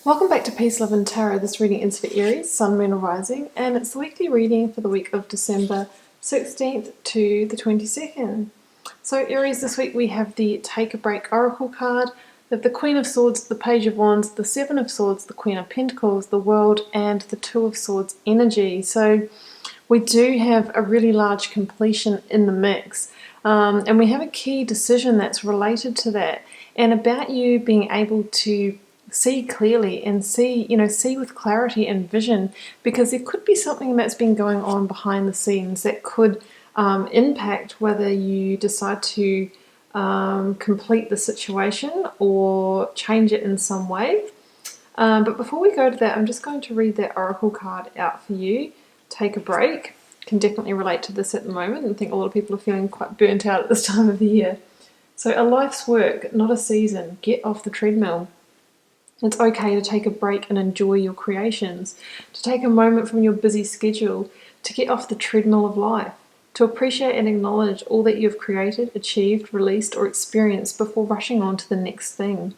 Welcome back to Peace, Love and Tarot. This reading is for Aries, Sun, Moon, and Rising, and it's the weekly reading for the week of December 16th to the 22nd. So Aries, this week we have the Take a Break Oracle card, we have the Queen of Swords, the Page of Wands, the Seven of Swords, the Queen of Pentacles, the World, and the Two of Swords energy. So we do have a really large completion in the mix, and we have a key decision that's related to that, and about you being able to see clearly and see with clarity and vision, because there could be something that's been going on behind the scenes that could impact whether you decide to complete the situation or change it in some way. But before we go to that, I'm just going to read that oracle card out for you. Take a break. Can definitely relate to this at the moment, and I think a lot of people are feeling quite burnt out at this time of the year. So a life's work, not a season. Get off the treadmill. It's okay to take a break and enjoy your creations, to take a moment from your busy schedule, to get off the treadmill of life, to appreciate and acknowledge all that you've created, achieved, released, or experienced before rushing on to the next thing.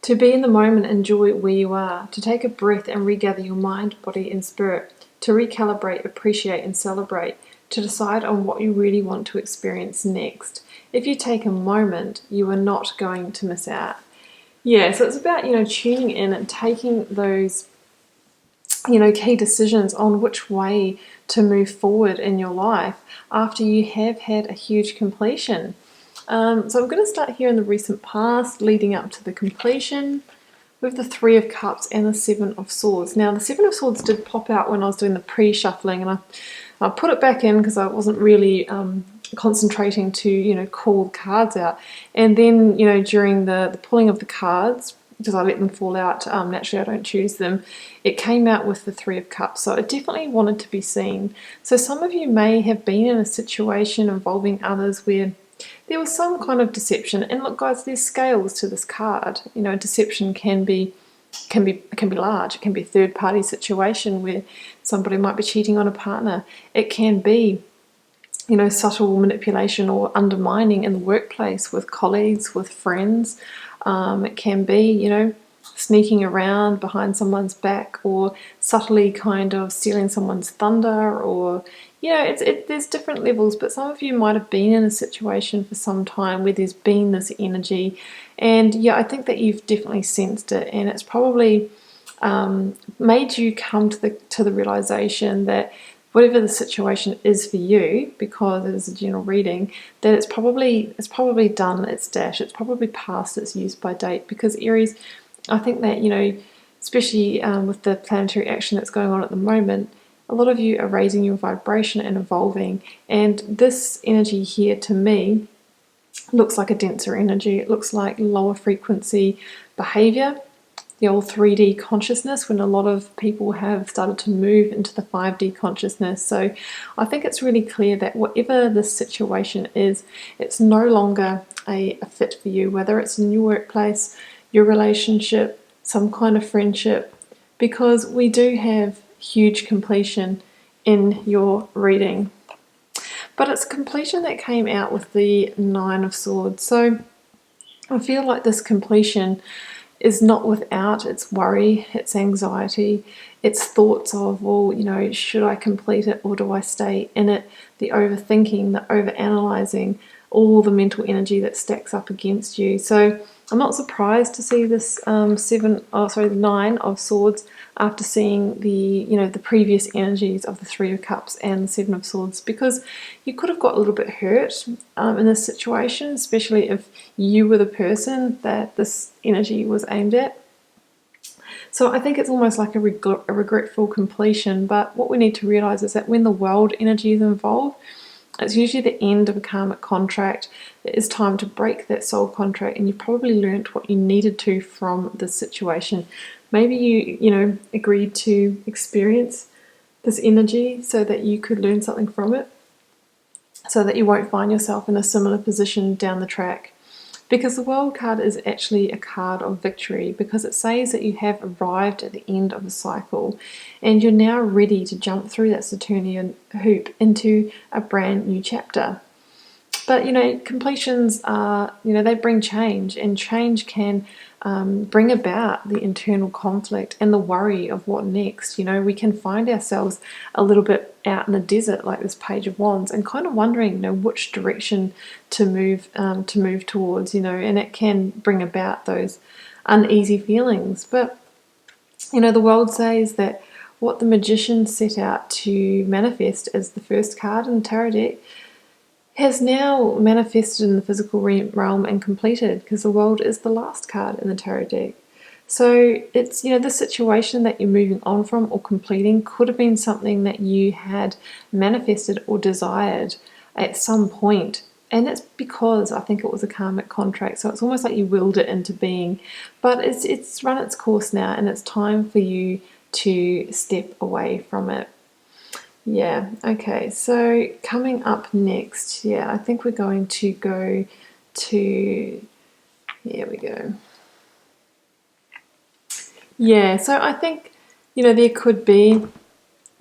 To be in the moment and enjoy where you are, to take a breath and regather your mind, body, and spirit, to recalibrate, appreciate, and celebrate, to decide on what you really want to experience next. If you take a moment, you are not going to miss out. Yeah, so it's about, tuning in and taking those, key decisions on which way to move forward in your life after you have had a huge completion. So I'm going to start here in the recent past, leading up to the completion, with the Three of Cups and the Seven of Swords. Now, the Seven of Swords did pop out when I was doing the pre-shuffling, and I put it back in because I wasn't really concentrating to, call the cards out. And then, during the pulling of the cards, because I let them fall out, naturally I don't choose them, it came out with the Three of Cups. So it definitely wanted to be seen. So some of you may have been in a situation involving others where there was some kind of deception. And look, guys, there's scales to this card. Deception can be large. It can be a third-party situation where somebody might be cheating on a partner. It can be, subtle manipulation or undermining in the workplace with colleagues, with friends. It can be, sneaking around behind someone's back, or subtly kind of stealing someone's thunder, or there's different levels. But some of you might have been in a situation for some time where there's been this energy, and I think that you've definitely sensed it, and it's probably made you come to the realization that whatever the situation is for you, because it is a general reading, that it's probably done its dash. It's probably past its use by date. Because Aries, I think that, especially with the planetary action that's going on at the moment, a lot of you are raising your vibration and evolving. And this energy here, to me, looks like a denser energy. It looks like lower frequency behavior, the old 3D consciousness, when a lot of people have started to move into the 5D consciousness. So I think it's really clear that whatever this situation is, it's no longer a fit for you, whether it's in your workplace, your relationship, some kind of friendship, because we do have huge completion in your reading. But it's completion that came out with the Nine of Swords. So I feel like this completion is not without its worry, its anxiety, its thoughts of, well, should I complete it or do I stay in it? The overthinking, the overanalyzing, all the mental energy that stacks up against you. So I'm not surprised to see this the Nine of Swords after seeing the previous energies of the Three of Cups and the Seven of Swords, because you could have got a little bit hurt in this situation, especially if you were the person that this energy was aimed at. So I think it's almost like a regretful completion. But what we need to realize is that when the world energy is involved, it's usually the end of a karmic contract. It is time to break that soul contract, and you probably learnt what you needed to from this situation. Maybe you agreed to experience this energy so that you could learn something from it, so that you won't find yourself in a similar position down the track. Because the World card is actually a card of victory, because it says that you have arrived at the end of a cycle and you're now ready to jump through that Saturnian hoop into a brand new chapter. But, completions are, they bring change, and change can bring about the internal conflict and the worry of what next. We can find ourselves a little bit out in the desert, like this Page of Wands, and kind of wondering, which direction to move towards, and it can bring about those uneasy feelings. But, the world says that what the Magician set out to manifest as the first card in the tarot deck has now manifested in the physical realm and completed, because the World is the last card in the tarot deck. So it's, the situation that you're moving on from or completing could have been something that you had manifested or desired at some point. And it's because I think it was a karmic contract. So it's almost like you willed it into being. But it's run its course now, and it's time for you to step away from it. Yeah, okay, so coming up next, I think we're going to go to, here we go. Yeah, so I think, there could be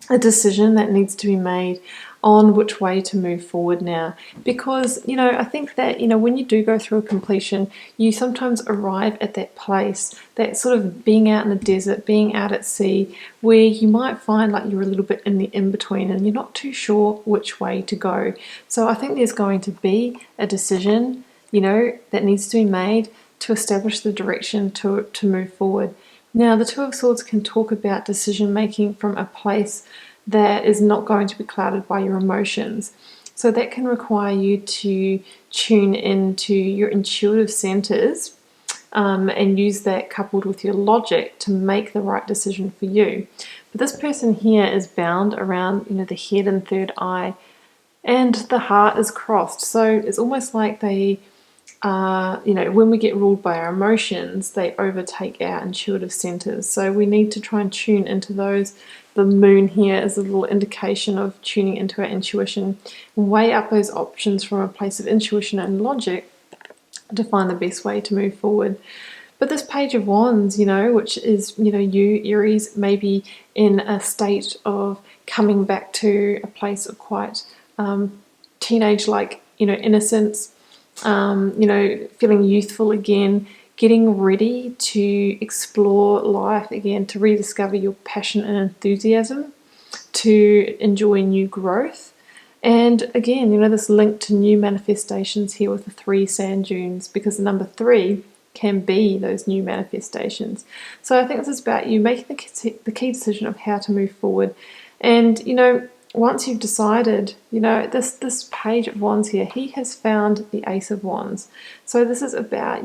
a decision that needs to be made on which way to move forward now, because I think that when you do go through a completion, you sometimes arrive at that place, that sort of being out in the desert, being out at sea, where you might find like you're a little bit in the in-between and you're not too sure which way to go. So I think there's going to be a decision that needs to be made to establish the direction to move forward. Now, the Two of Swords can talk about decision making from a place that is not going to be clouded by your emotions. So that can require you to tune into your intuitive centers and use that coupled with your logic to make the right decision for you. But this person here is bound around, the head and third eye, and the heart is crossed. So it's almost like they when we get ruled by our emotions, they overtake our intuitive centers. So we need to try and tune into those. The moon here is a little indication of tuning into our intuition, and weigh up those options from a place of intuition and logic to find the best way to move forward. But this Page of Wands, which is, you, Aries, maybe in a state of coming back to a place of quite teenage-like, innocence, feeling youthful again, getting ready to explore life again, to rediscover your passion and enthusiasm, to enjoy new growth. And again, this link to new manifestations here with the 3 sand dunes, because the number 3 can be those new manifestations. So I think this is about you making the key decision of how to move forward. And, once you've decided, this Page of Wands here, he has found the Ace of Wands. So this is about,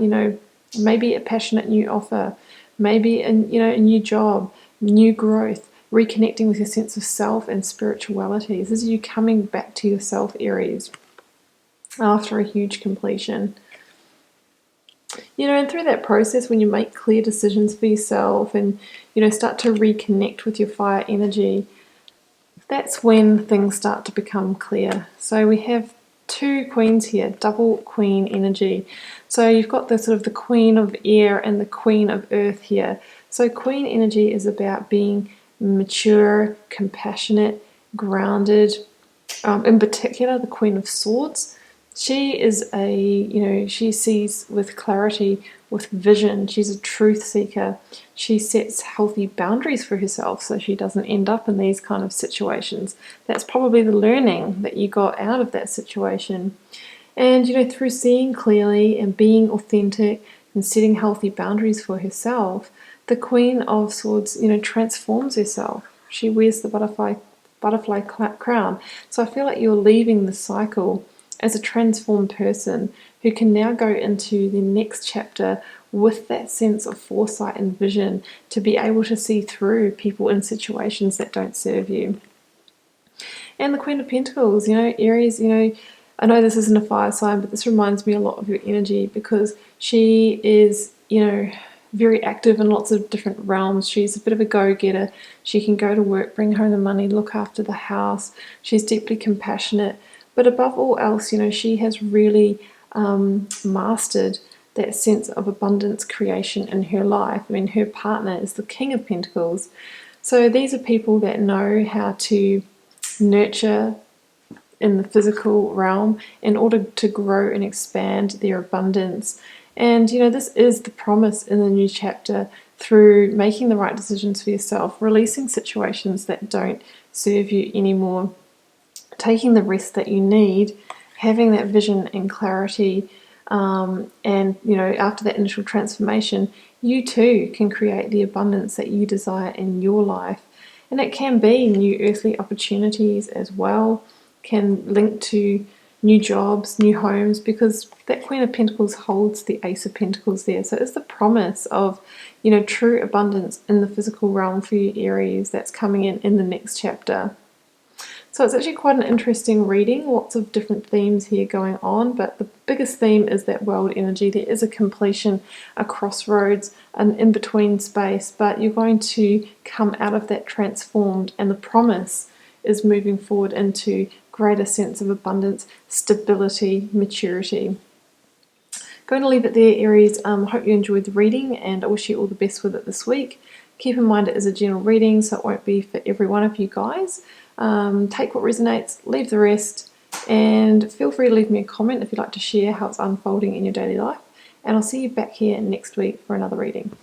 maybe a passionate new offer, maybe a new job, new growth, reconnecting with your sense of self and spirituality. This is you coming back to yourself, Aries, after a huge completion. And through that process, when you make clear decisions for yourself and, start to reconnect with your fire energy, that's when things start to become clear. So we have 2 queens here, double queen energy. So you've got the sort of the queen of air and the queen of earth here. So queen energy is about being mature, compassionate, grounded. In particular, the Queen of Swords. She is she sees with clarity, with vision. She's a truth seeker. She sets healthy boundaries for herself so she doesn't end up in these kind of situations. That's probably the learning that you got out of that situation. And, through seeing clearly and being authentic and setting healthy boundaries for herself, the Queen of Swords, transforms herself. She wears the butterfly crown. So I feel like you're leaving the cycle as a transformed person who can now go into the next chapter with that sense of foresight and vision to be able to see through people in situations that don't serve you. And the Queen of Pentacles, Aries, I know this isn't a fire sign, but this reminds me a lot of your energy, because she is, very active in lots of different realms. She's a bit of a go-getter. She can go to work, bring home the money, look after the house. She's deeply compassionate. But above all else, she has really mastered that sense of abundance creation in her life. I mean, her partner is the King of Pentacles. So these are people that know how to nurture in the physical realm in order to grow and expand their abundance. And this is the promise in the new chapter, through making the right decisions for yourself, releasing situations that don't serve you anymore, taking the rest that you need, having that vision and clarity, and after that initial transformation, you too can create the abundance that you desire in your life. And it can be new earthly opportunities as well, can link to new jobs, new homes, because that Queen of Pentacles holds the Ace of Pentacles there. So it's the promise of, true abundance in the physical realm for you, Aries, that's coming in the next chapter. So it's actually quite an interesting reading, lots of different themes here going on, but the biggest theme is that world energy. There is a completion, a crossroads, an in-between space, but you're going to come out of that transformed, and the promise is moving forward into greater sense of abundance, stability, maturity. Going to leave it there, Aries. Hope you enjoyed the reading, and I wish you all the best with it this week. Keep in mind it is a general reading, so it won't be for every one of you guys. Take what resonates, leave the rest, and feel free to leave me a comment if you'd like to share how it's unfolding in your daily life. And I'll see you back here next week for another reading.